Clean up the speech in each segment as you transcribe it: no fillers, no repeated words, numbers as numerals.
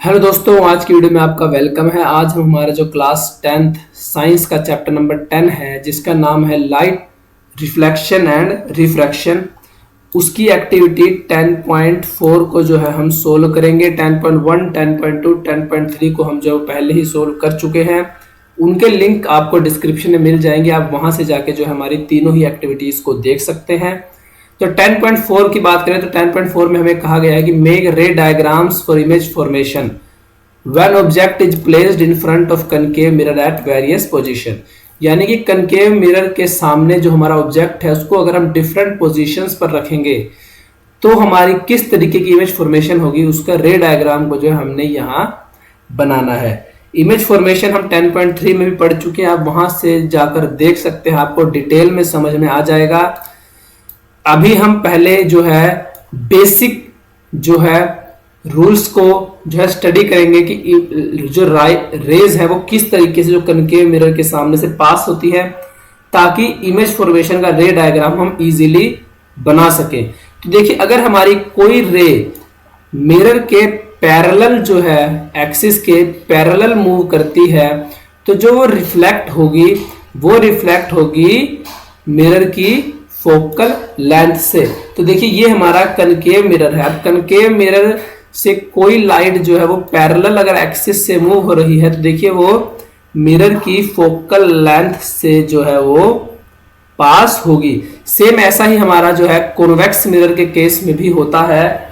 Hello दोस्तों, आज की वीडियो में आपका वेलकम है। आज हम हमारा जो क्लास 10th साइंस का चैप्टर नंबर 10 है, जिसका नाम है लाइट रिफ्लेक्शन एंड रिफ्रैक्शन, उसकी एक्टिविटी 10.4 को जो है हम सोल्व करेंगे। 10.1, 10.2, 10.3 को हम जो पहले ही सोल्व कर चुके हैं। उनके लिंक आपको डिस्क्रिप्शन में मिल जाएंगे, आप वहां से जाके जो है हमारी तीनों ही एक्टिविटीज को देख सकते हैं। तो 10.4 की बात करें तो 10.4 में हमें कहा गया है कि मेक रे diagrams for image formation when object is placed in front of concave mirror at various position. यानी कि कनकेव मिरर के सामने जो हमारा ऑब्जेक्ट है उसको अगर हम डिफरेंट पोजीशंस पर रखेंगे तो हमारी किस तरीके की इमेज फॉर्मेशन होगी, उसका रे डायग्राम को जो है हमने यहाँ बनाना है। इमेज फॉर्मेशन हम 10.3 में भी पढ़ चुके हैं, आप वहां से जाकर देख सकते हैं, आपको डिटेल में समझ में आ जाएगा। अभी हम पहले जो है बेसिक जो है रूल्स को जो है स्टडी करेंगे कि जो रेज है वो किस तरीके से जो कनकेव मिरर के सामने से पास होती है, ताकि इमेज फॉर्मेशन का रे डायग्राम हम इजीली बना सकें। तो देखिए, अगर हमारी कोई रे मिरर के पैरेलल जो है एक्सिस के पैरेलल मूव करती है तो जो वो रिफ्लेक्ट होगी मिरर की फोकल लेंथ से। तो देखिए, ये हमारा कनकेव मिरर है। अब कनकेव मिरर से कोई लाइट जो है वो पैरेलल अगर एक्सिस से मूव हो रही है तो देखिए वो मिरर की फोकल लेंथ से जो है वो पास होगी। सेम ऐसा ही हमारा जो है कॉन्वेक्स मिरर के केस में भी होता है,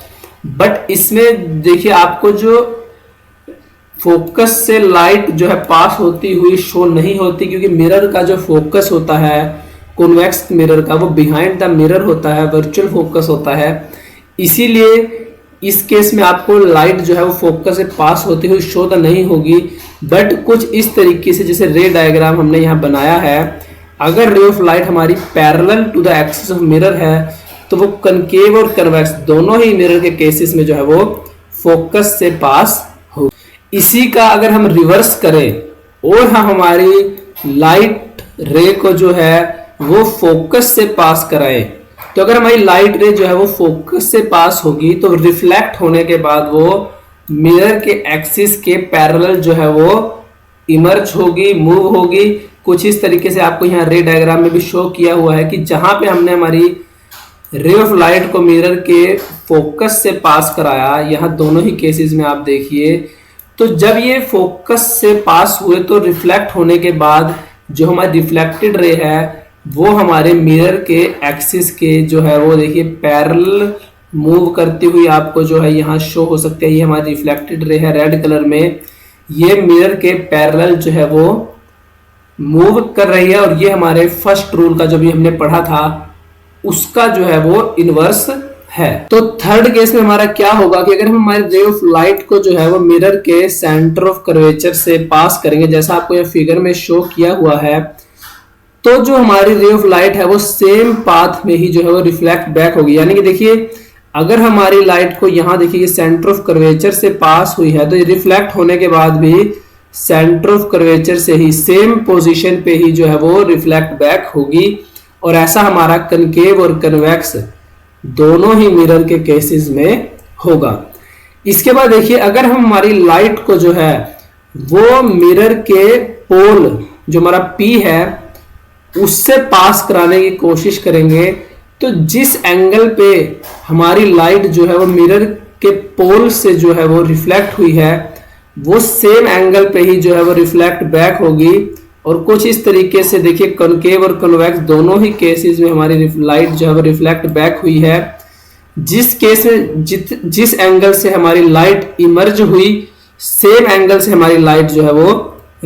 बट इसमें देखिए आपको जो फोकस से लाइट जो है पास होती हुई शो नहीं होती, क्योंकि मिरर का जो फोकस होता है कॉन्वेक्स मिरर का वो बिहाइंड द मिरर होता है, वर्चुअल फोकस होता है। इसीलिए इस केस में आपको लाइट जो है वो फोकस से पास होती हुई शो तो नहीं होगी, बट कुछ इस तरीके से जैसे रे डायग्राम हमने यहाँ बनाया है। अगर रे ऑफ लाइट हमारी parallel to the axis of mirror है तो वो कनकेव और कन्वेक्स दोनों ही मिरर के केसेस में जो है वो फोकस से पास हो। इसी का अगर हम रिवर्स करें और हम हमारी लाइट रे को जो है वो फोकस से पास कराएं, तो अगर हमारी लाइट रे जो है वो फोकस से पास होगी तो रिफ्लेक्ट होने के बाद वो मिरर के एक्सिस के पैरेलल जो है वो इमर्ज होगी, मूव होगी। कुछ इस तरीके से आपको यहाँ रे डायग्राम में भी शो किया हुआ है कि जहां पे हमने हमारी रे ऑफ लाइट को मिरर के फोकस से पास कराया, यहाँ दोनों ही केसेस में आप देखिए, तो जब ये फोकस से पास हुए तो रिफ्लेक्ट होने के बाद जो हमारी रिफ्लेक्टेड रे है वो हमारे मिरर के एक्सिस के जो है वो देखिए पैरेलल मूव करती हुई आपको जो है यहाँ शो हो सकते हैं। ये हमारी रिफ्लेक्टेड रे है रेड कलर में, ये मिरर के पैरेलल जो है वो मूव कर रही है, और ये हमारे फर्स्ट रूल का जो भी हमने पढ़ा था उसका जो है वो इनवर्स है। तो थर्ड केस में हमारा क्या होगा कि अगर हम हमारे रे ऑफ लाइट को जो है वो मिरर के सेंटर ऑफ कर्वेचर से पास करेंगे, जैसा आपको ये फिगर में शो किया हुआ है, तो जो हमारी रे ऑफ लाइट है वो सेम पाथ में ही जो है वो रिफ्लेक्ट बैक होगी। यानी कि देखिए, अगर हमारी लाइट को यहाँ देखिए सेंटर ऑफ कर्वेचर से पास हुई है तो ये रिफ्लेक्ट होने के बाद भी सेंटर ऑफ कर्वेचर से ही सेम पोजीशन पे ही जो है वो रिफ्लेक्ट बैक होगी। और ऐसा हमारा कनकेव और कन्वेक्स दोनों ही मिरर के केसेस में होगा। इसके बाद देखिए, अगर हम हमारी लाइट को जो है वो मिरर के पोल जो हमारा P है उससे पास कराने की कोशिश करेंगे, तो जिस एंगल पे हमारी लाइट जो है वो मिरर के पोल से जो है वो रिफ्लेक्ट हुई है वो सेम एंगल पे ही जो है वो रिफ्लेक्ट बैक होगी। और कुछ इस तरीके से देखिए, कॉनकेव और कन्वेक्स दोनों ही केसेस में हमारी लाइट जो है वो रिफ्लेक्ट बैक हुई है। जिस केस में जिस एंगल से हमारी लाइट इमर्ज हुई सेम एंगल से हमारी लाइट जो है वो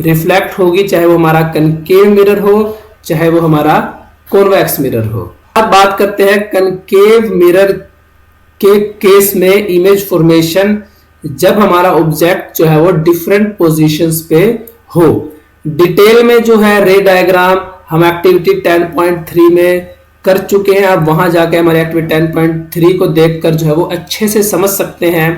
रिफ्लेक्ट होगी, चाहे वो हमारा कनकेव मिरर हो चाहे वो हमारा कॉन्वेक्स मिरर हो। अब बात करते हैं कनकेव मिरर के केस में इमेज फॉर्मेशन जब हमारा ऑब्जेक्ट जो है वो डिफरेंट पोजीशंस पे हो। डिटेल में जो है रे डायग्राम हम एक्टिविटी 10.3 में कर चुके हैं। आप वहां जाके हमारे एक्टिविटी 10.3 को देखकर जो है वो अच्छे से समझ सकते हैं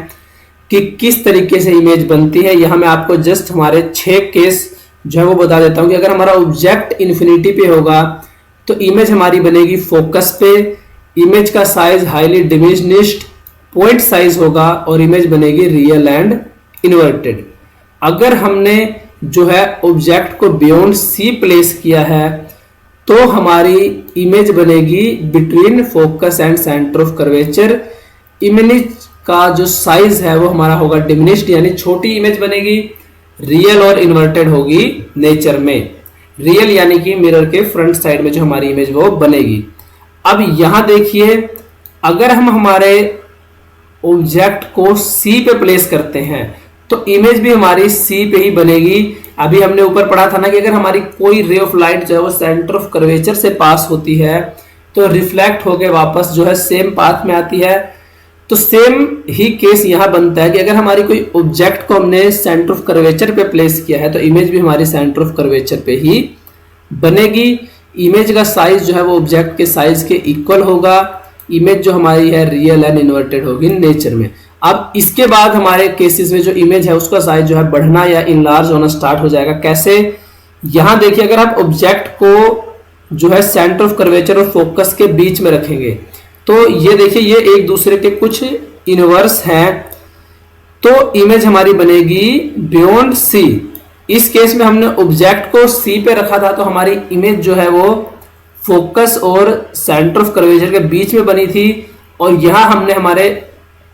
कि किस तरीके से इमेज बनती है। यहाँ मैं आपको जस्ट हमारे 6 केस जो है वो बता देता हूं कि अगर हमारा ऑब्जेक्ट इन्फिनिटी पे होगा तो इमेज हमारी बनेगी फोकस पे, इमेज का size highly diminished point size होगा और इमेज बनेगी रियल एंड इन्वर्टेड। अगर हमने जो है ऑब्जेक्ट को बियॉन्ड सी प्लेस किया है तो हमारी इमेज बनेगी between focus and centre of curvature. Image का जो साइज है वो हमारा होगा डिमिनिश्ड, यानी छोटी इमेज बनेगी। रियल और इन्वर्टेड होगी नेचर में। रियल यानी कि मिरर के फ्रंट साइड में जो हमारी इमेज वो बनेगी। अब यहां देखिए, अगर हम हमारे ऑब्जेक्ट को सी पे प्लेस करते हैं तो इमेज भी हमारी सी पे ही बनेगी। अभी हमने ऊपर पढ़ा था ना कि अगर हमारी कोई रे ऑफ लाइट जो है वो सेंटर ऑफ कर्वेचर से पास होती है तो रिफ्लेक्ट होके वापस जो है सेम पाथ में आती है। तो सेम ही केस यहां बनता है कि अगर हमारी कोई ऑब्जेक्ट को हमने सेंटर ऑफ कर्वेचर पे प्लेस किया है तो इमेज भी हमारी सेंटर ऑफ कर्वेचर पे ही बनेगी। इमेज का साइज जो है वो ऑब्जेक्ट के साइज के इक्वल होगा। इमेज जो हमारी है रियल एंड इन्वर्टेड होगी नेचर में। अब इसके बाद हमारे केसेस में जो इमेज है उसका साइज जो है बढ़ना या इनलार्ज होना स्टार्ट हो जाएगा। कैसे? यहां देखिए, अगर आप ऑब्जेक्ट को जो है सेंटर ऑफ कर्वेचर और फोकस के बीच में रखेंगे तो ये देखिए, ये एक दूसरे के कुछ इनवर्स हैं, तो इमेज हमारी बनेगी बियॉन्ड सी। इस केस में हमने ऑब्जेक्ट को सी पे रखा था तो हमारी इमेज जो है वो फोकस और सेंटर ऑफ कर्वेचर के बीच में बनी थी, और यहां हमने हमारे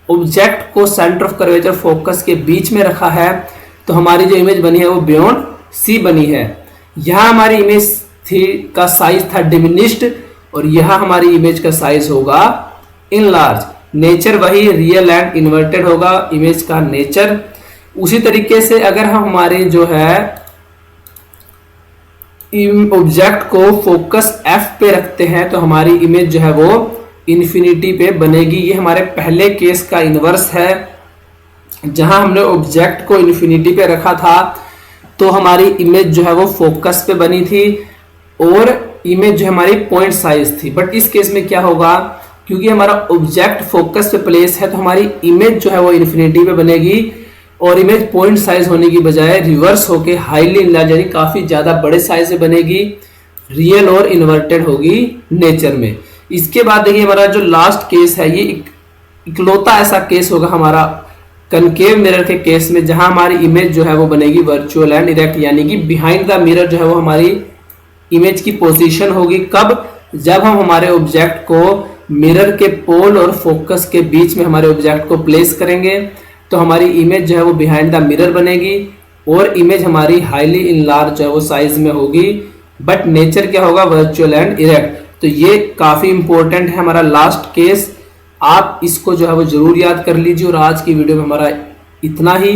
ऑब्जेक्ट को सेंटर ऑफ कर्वेचर फोकस के बीच में रखा है तो हमारी जो इमेज बनी है वो बियॉन्ड सी बनी है। यहां हमारी इमेज थी का साइज था डिमिनिश्ड और यहां हमारी इमेज का साइज होगा इनलार्ज। नेचर वही रियल एंड इन्वर्टेड होगा इमेज का नेचर। उसी तरीके से अगर हम हमारे जो है ऑब्जेक्ट को फोकस एफ पे रखते हैं तो हमारी इमेज जो है वो इन्फिनिटी पे बनेगी। ये हमारे पहले केस का इनवर्स है, जहां हमने ऑब्जेक्ट को इन्फिनिटी पे रखा था तो हमारी इमेज जो है वो फोकस पे बनी थी और इमेज जो हमारी पॉइंट साइज थी। बट इस केस में क्या होगा, क्योंकि हमारा ऑब्जेक्ट फोकस पे प्लेस है तो हमारी इमेज जो है वो इन्फिनिटी पे बनेगी और इमेज पॉइंट साइज होने की बजाय रिवर्स होके हाईली इनलार्ज यानी काफी ज्यादा बड़े साइज से बनेगी। रियल और इन्वर्टेड होगी नेचर में। इसके बाद देखिए, हमारा जो लास्ट केस है ये इकलौता ऐसा केस होगा हमारा कनकेव मिरर के केस में, जहां हमारी इमेज जो है वो बनेगी वर्चुअल एंड इरेक्ट, यानी कि बिहाइंड द मिरर जो है वो हमारी इमेज की पोजीशन होगी। कब? जब हम हमारे ऑब्जेक्ट को मिरर के पोल और फोकस के बीच में हमारे ऑब्जेक्ट को प्लेस करेंगे तो हमारी इमेज जो है वो बिहाइंड द मिरर बनेगी और इमेज हमारी हाईली इनलार्ज जो है वो साइज में होगी। बट नेचर क्या होगा? Virtual and erect. तो ये काफी इंपॉर्टेंट है हमारा लास्ट केस। आप इसको जो है वो जरूर याद कर लीजिए। और आज की वीडियो में हमारा इतना ही।